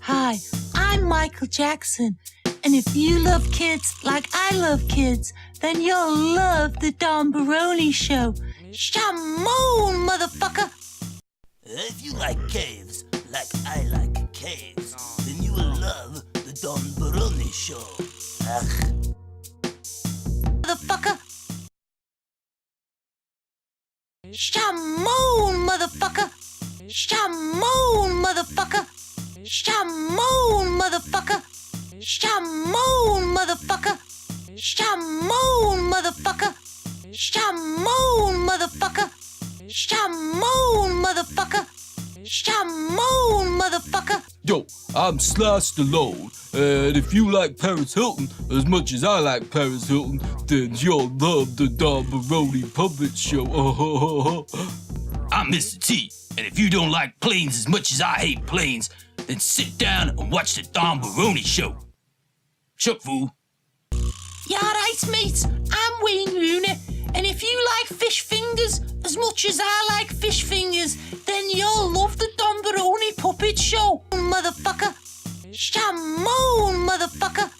Hi, I'm Michael Jackson, and if you love kids like I love kids, then you'll love the Don Baroni Show. Shamon, motherfucker! If you like caves like I like caves, then you will love the Don Baroni Show. Ugh. Motherfucker! Shamon, motherfucker! Shamon, motherfucker! Shamon, motherfucker! Shamon, motherfucker! Shamon, motherfucker! Shamon, motherfucker! Shamon, motherfucker! Shamon, motherfucker! Yo, I'm Sly Stallone, and if you like Paris Hilton as much as I like Paris Hilton, then you'll love the Don Baroni Puppet Show. I'm Mr. T, and if you don't like planes as much as I hate planes, then sit down and watch the Don Baroni Show. Chuck fool. Yeah, right, mate. I'm Wayne Rooney, and if you like fish fingers as much as I like fish fingers, then you'll love the Don Baroni Puppet Show, motherfucker. Shamon, motherfucker.